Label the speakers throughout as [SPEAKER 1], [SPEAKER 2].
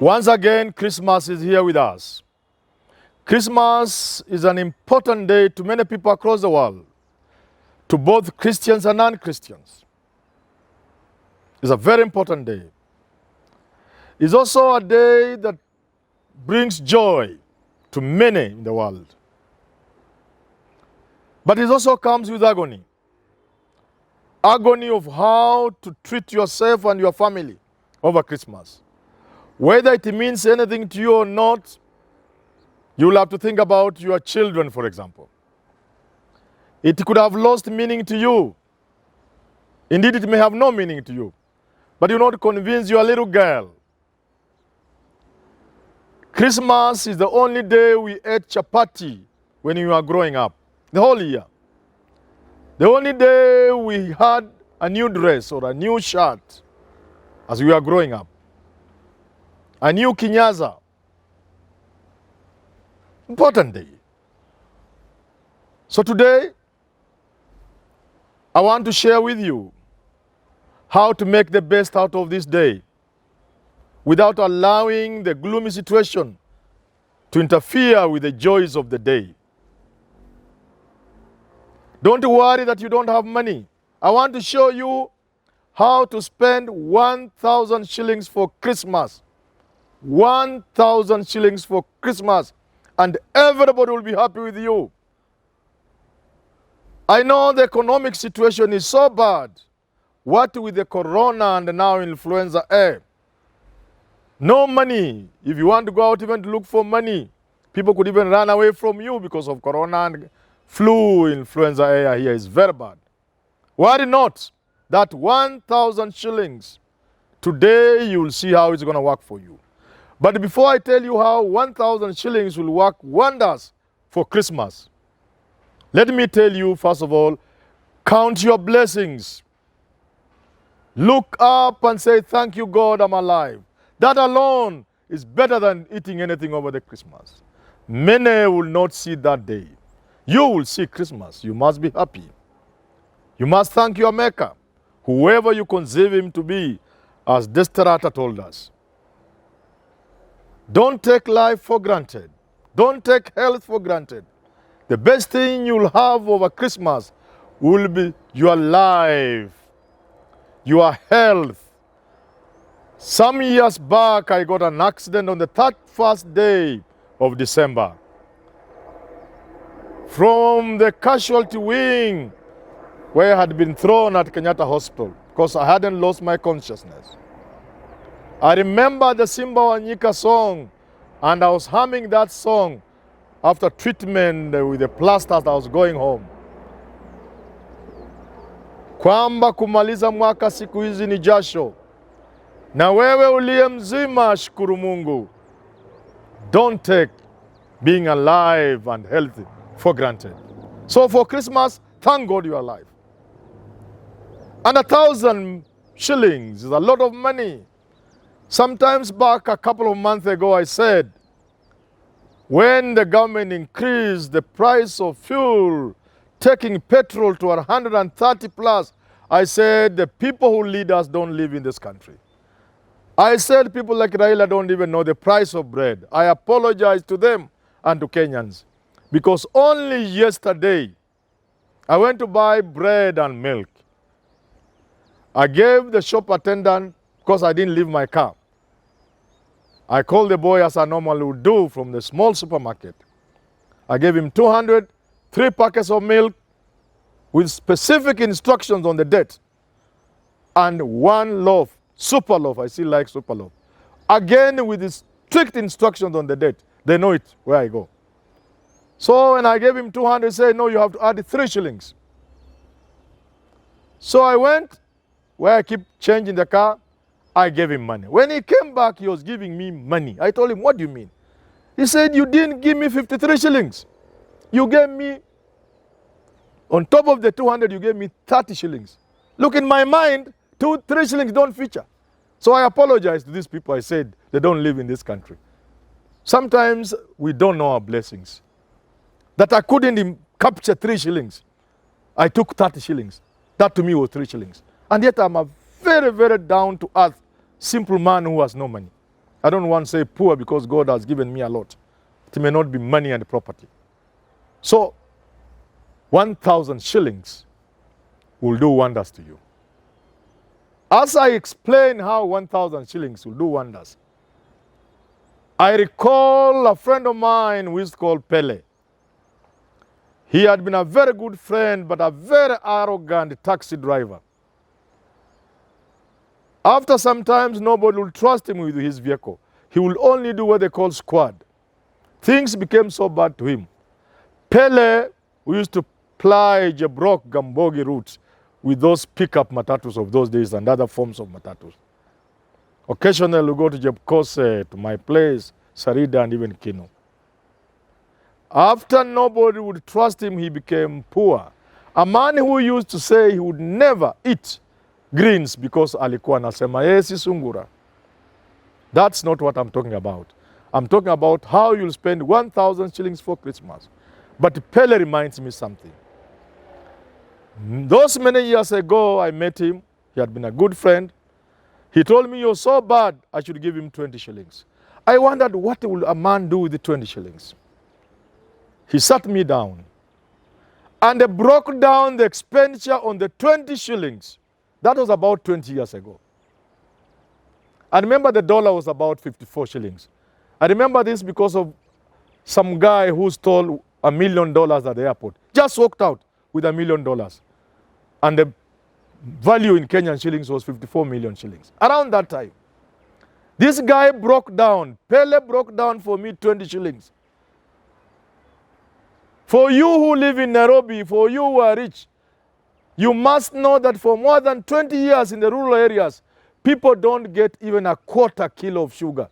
[SPEAKER 1] Once again, Christmas is here with us. Christmas is an important day to many people across the world, to both Christians and non-Christians. It's a very important day. It's also a day that brings joy to many in the world. But it also comes with agony. Agony of how to treat yourself and your family over Christmas. Whether it means anything to you or not, you will have to think about your children, for example. It could have lost meaning to you. Indeed, it may have no meaning to you. But you not convince your little girl. Christmas is the only day we ate chapati when you were growing up. The whole year. The only day we had a new dress or a new shirt as we were growing up. A new kinyaza. Important day. So today, I want to share with you how to make the best out of this day without allowing the gloomy situation to interfere with the joys of the day. Don't worry that you don't have money. I want to show you how to spend 1,000 shillings for Christmas. 1,000 shillings for Christmas, and everybody will be happy with you. I know the economic situation is so bad. What with the corona and now influenza A? No money. If you want to go out even to look for money, people could even run away from you because of corona and flu, influenza A here is very bad. Worry not. That 1,000 shillings, today you will see how it's going to work for you. But before I tell you how 1,000 shillings will work wonders for Christmas, let me tell you, first of all, count your blessings. Look up and say, thank you, God, I'm alive. That alone is better than eating anything over the Christmas. Many will not see that day. You will see Christmas. You must be happy. You must thank your Maker, whoever you conceive him to be, as Desperata told us. Don't take life for granted. Don't take health for granted. The best thing you'll have over Christmas will be your life, your health. Some years back, I got an accident on the 31st day of December. From the casualty wing where I had been thrown at Kenyatta Hospital because I hadn't lost my consciousness. I remember the Simba Wanyika song, and I was humming that song after treatment with the plasters. I was going home. Kwamba kumaliza mwaka siku hizi ni jasho, na wewe uliye mzima shukuru Mungu. Don't take being alive and healthy for granted. So for Christmas, thank God you are alive. And 1,000 shillings is a lot of money. Sometimes back a couple of months ago, I said, when the government increased the price of fuel, taking petrol to 130 plus, I said the people who lead us don't live in this country. I said people like Raila don't even know the price of bread. I apologize to them and to Kenyans, because only yesterday I went to buy bread and milk. I gave the shop attendant, because I didn't leave my car, I called the boy as I normally would do from the small supermarket. I gave him 200, 3 packets of milk with specific instructions on the date, and 1 loaf, super loaf. I still like super loaf. Again with the strict instructions on the date. They know it where I go. So when I gave him 200, he said, no, you have to add 3 shillings. So I went where I keep change in the car. I gave him money. When he came back, he was giving me money. I told him, what do you mean? He said, you didn't give me 53 shillings. You gave me, on top of the 200, you gave me 30 shillings. Look, in my mind, 3 shillings don't feature. So I apologized to these people. I said, they don't live in this country. Sometimes we don't know our blessings. That I couldn't capture 3 shillings. I took 30 shillings. That to me was 3 shillings. And yet I'm a very, very down to earth, simple man who has no money. I don't want to say poor because God has given me a lot. It may not be money and property. So 1,000 shillings will do wonders to you. As I explain how 1,000 shillings will do wonders, I recall a friend of mine who is called Pele. He had been a very good friend, but a very arrogant taxi driver. After some times, nobody will trust him with his vehicle. He will only do what they call squad. Things became so bad to him. Pele, who used to ply Jabrok Gambogi routes with those pickup matatus of those days and other forms of matatus. Occasionally, we go to Jebkose, to my place, Sarida, and even Kino. After nobody would trust him, he became poor. A man who used to say he would never eat greens because alikuwa anasema yesi sungura. That's not what I'm talking about. I'm talking about how you'll spend 1,000 shillings for Christmas. But Pele reminds me something. Those many years ago, I met him. He had been a good friend. He told me, you're so bad, I should give him 20 shillings. I wondered, what will a man do with the 20 shillings? He sat me down and broke down the expenditure on the 20 shillings. That was about 20 years ago. I remember the dollar was about 54 shillings. I remember this because of some guy who stole $1 million at the airport. Just walked out with $1 million. And the value in Kenyan shillings was 54 million shillings. Around that time, this guy broke down. Pele broke down for me 20 shillings. For you who live in Nairobi, for you who are rich, you must know that for more than 20 years in the rural areas, people don't get even a quarter kilo of sugar.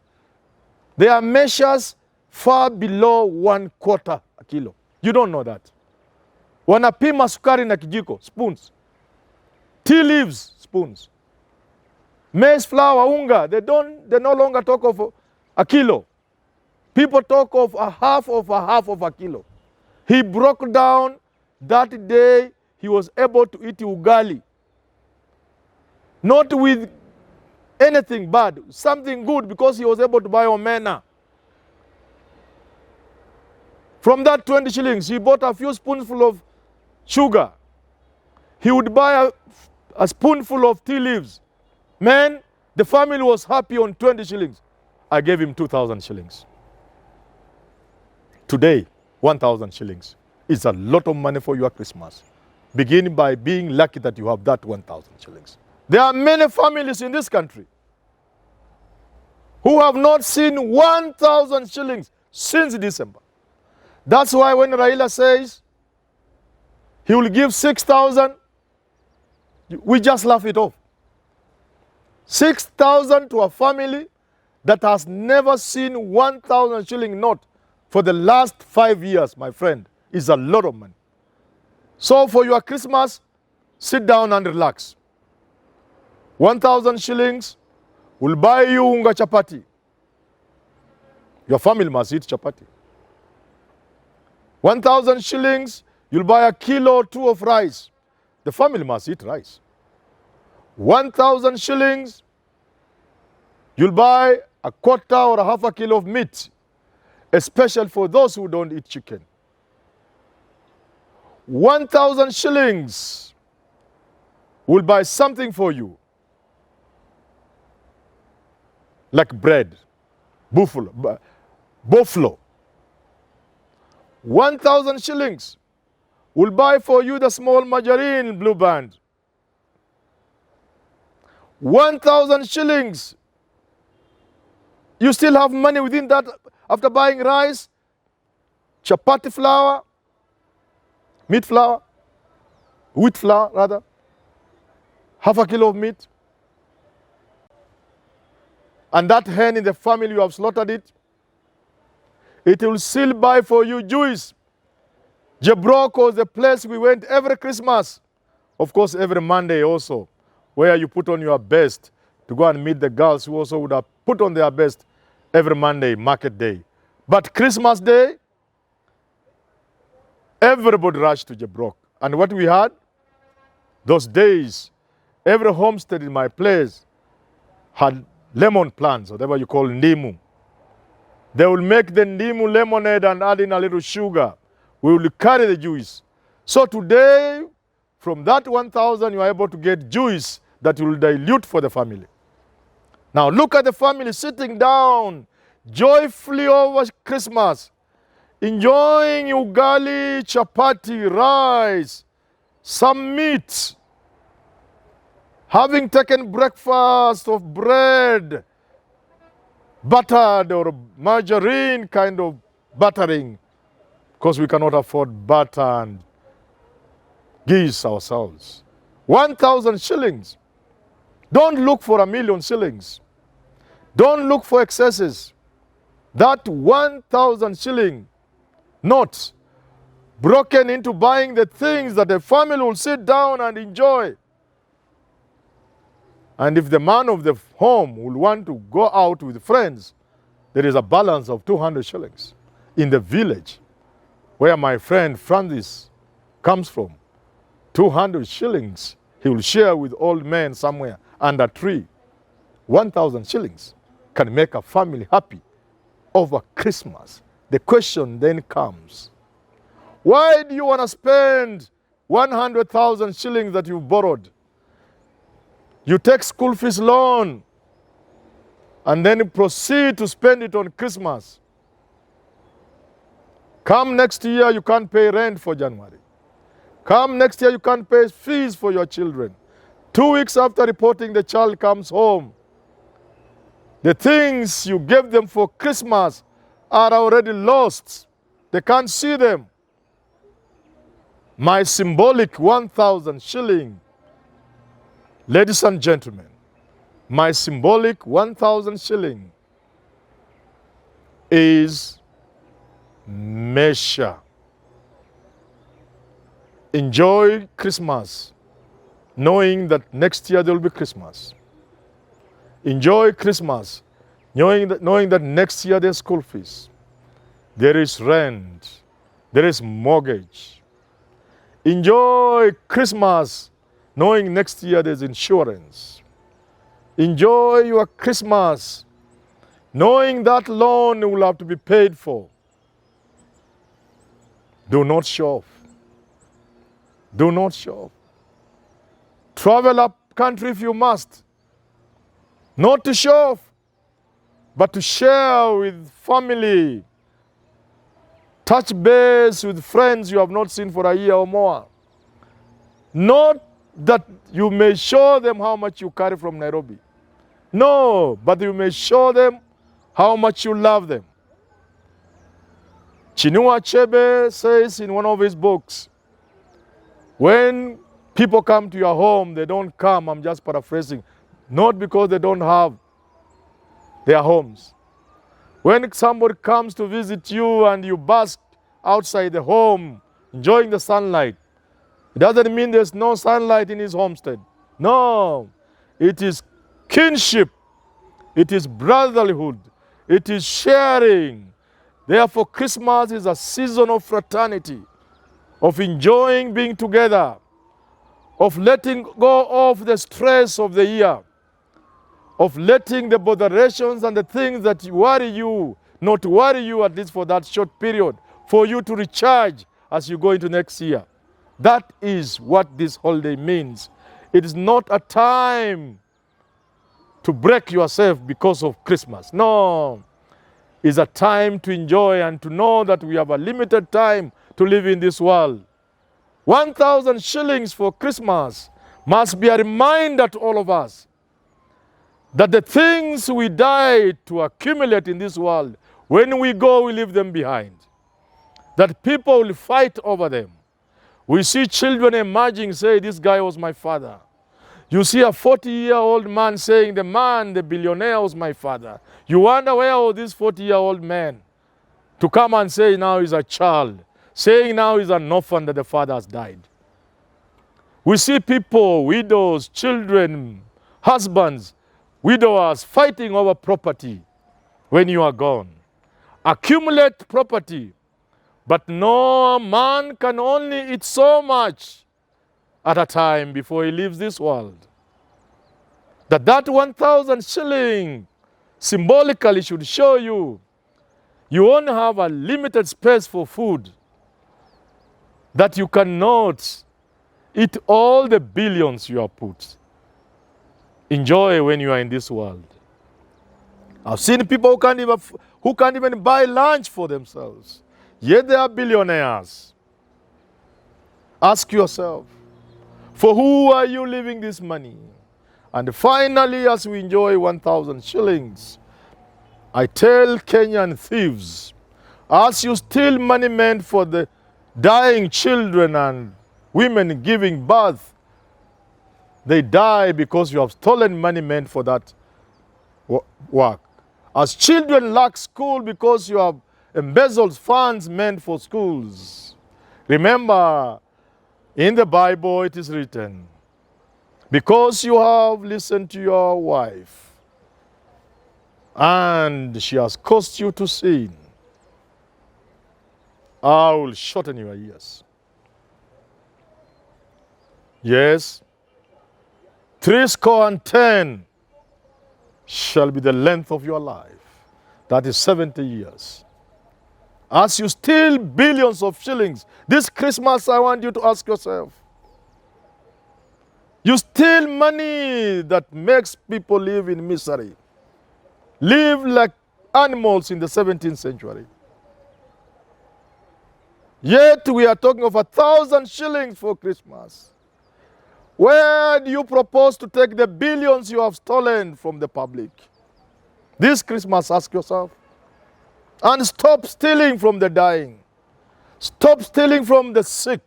[SPEAKER 1] There are measures far below 1/4 kilo. You don't know that. Wanapima sukari na kijiko, spoons. Tea leaves, spoons. Maize flour, unga, they no longer talk of a kilo. People talk of a half of a kilo. He broke down that day. He was able to eat ugali. Not with anything bad, something good, because he was able to buy omena. From that 20 shillings, he bought a few spoonfuls of sugar. He would buy a spoonful of tea leaves. Man, the family was happy on 20 shillings. I gave him 2,000 shillings. Today, 1,000 shillings is a lot of money for your Christmas. Begin by being lucky that you have that 1,000 shillings. There are many families in this country who have not seen 1,000 shillings since December. That's why when Raila says he will give 6,000, we just laugh it off. 6,000 to a family that has never seen 1,000 shilling note for the last 5 years, my friend, is a lot of money. So for your Christmas, sit down and relax. 1,000 shillings will buy you unga chapati. Your family must eat chapati. 1,000 shillings, you'll buy a kilo or two of rice. The family must eat rice. 1,000 shillings, you'll buy a quarter or a half a kilo of meat, especially for those who don't eat chicken. 1,000 shillings will buy something for you, like bread, buffalo. 1,000 shillings will buy for you the small margarine blue band. 1,000 shillings, you still have money within that after buying rice, chapati flour, meat flour, wheat flour rather, half a kilo of meat. And that hen in the family, you have slaughtered it. It will still buy for you juice. Jabrok was the place we went every Christmas. Of course, every Monday also, where you put on your best to go and meet the girls who also would have put on their best every Monday, market day. But Christmas Day, everybody rushed to Jabrok. And what we had, those days, every homestead in my place had lemon plants, whatever you call ndimu. They will make the ndimu lemonade and add in a little sugar. We will carry the juice. So today, from that 1,000, you are able to get juice that will dilute for the family. Now look at the family sitting down joyfully over Christmas, enjoying ugali, chapati, rice, some meat, having taken breakfast of bread, buttered or margarine kind of buttering, because we cannot afford butter and geese ourselves. 1,000 shillings. Don't look for 1,000,000 shillings. Don't look for excesses. That 1,000 shilling note broken into buying the things that the family will sit down and enjoy. And if the man of the home will want to go out with friends, there is a balance of 200 shillings in the village where my friend Francis comes from. 200 shillings he will share with old men somewhere under a tree. 1,000 shillings can make a family happy over Christmas. The question then comes, why do you want to spend 100,000 shillings that you borrowed? You take school fees loan and then proceed to spend it on Christmas. Come next year, you can't pay rent for January. Come next year, you can't pay fees for your children. 2 weeks after reporting, the child comes home. The things you gave them for Christmas are already lost. They can't see them. My symbolic 1,000 shilling, ladies and gentlemen, my symbolic 1,000 shilling is measure. Enjoy Christmas, knowing that next year there will be Christmas. Enjoy Christmas, knowing that next year there's school fees. There is rent. There is mortgage. Enjoy Christmas, knowing next year there's insurance. Enjoy your Christmas, knowing that loan will have to be paid for. Do not show off. Do not show off. Travel up country if you must. Not to show off, but to share with family. Touch base with friends you have not seen for a year or more. Not that you may show them how much you carry from Nairobi. No, but you may show them how much you love them. Chinua Achebe says in one of his books, when people come to your home, they don't come, I'm just paraphrasing, not because they don't have their homes. When somebody comes to visit you and you bask outside the home, enjoying the sunlight, it doesn't mean there's no sunlight in his homestead. No, it is kinship, it is brotherhood, it is sharing. Therefore, Christmas is a season of fraternity, of enjoying being together, of letting go of the stress of the year, of letting the botherations and the things that worry you not worry you, at least for that short period, for you to recharge as you go into next year. That is what this holiday means. It is not a time to break yourself because of Christmas. No, it's a time to enjoy and to know that we have a limited time to live in this world. 1,000 shillings for Christmas must be a reminder to all of us that the things we die to accumulate in this world, when we go, we leave them behind. That people will fight over them. We see children emerging, say, this guy was my father. You see a 40-year-old man saying, the billionaire was my father. You wonder where are these 40-year-old men to come and say now he's a child, saying now he's an orphan that the father has died. We see people, widows, children, husbands, widowers fighting over property when you are gone. Accumulate property, but no man can only eat so much at a time before he leaves this world. That 1,000 shilling symbolically should show you you only have a limited space for food, that you cannot eat all the billions you have put. Enjoy when you are in this world. I've seen people who can't even buy lunch for themselves, yet they are billionaires. Ask yourself, for who are you leaving this money? And finally, as we enjoy 1,000 shillings, I tell Kenyan thieves, as you steal money meant for the dying children and women giving birth, they die because you have stolen money meant for that work. As children lack school because you have embezzled funds meant for schools. Remember, in the Bible it is written, because you have listened to your wife and she has caused you to sin, I will shorten your years. Yes, 70 shall be the length of your life. That is 70 years. As you steal billions of shillings, this Christmas I want you to ask yourself, you steal money that makes people live in misery, live like animals in the 17th century. Yet we are talking of 1,000 shillings for Christmas. Where do you propose to take the billions you have stolen from the public? This Christmas, ask yourself. And stop stealing from the dying. Stop stealing from the sick.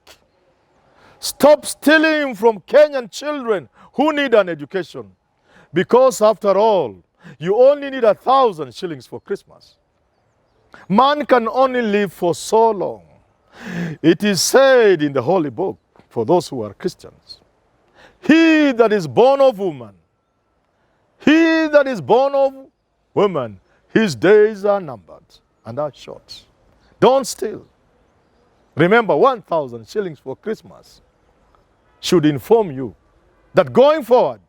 [SPEAKER 1] Stop stealing from Kenyan children who need an education. Because after all, you only need 1,000 shillings for Christmas. Man can only live for so long. It is said in the Holy Book, for those who are Christians, he that is born of woman, he that is born of woman, his days are numbered and are short. Don't steal. Remember, 1,000 shillings for Christmas should inform you that going forward,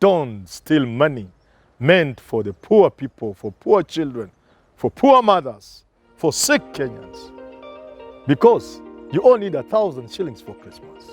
[SPEAKER 1] don't steal money meant for the poor people, for poor children, for poor mothers, for sick Kenyans. Because you only need 1,000 shillings for Christmas.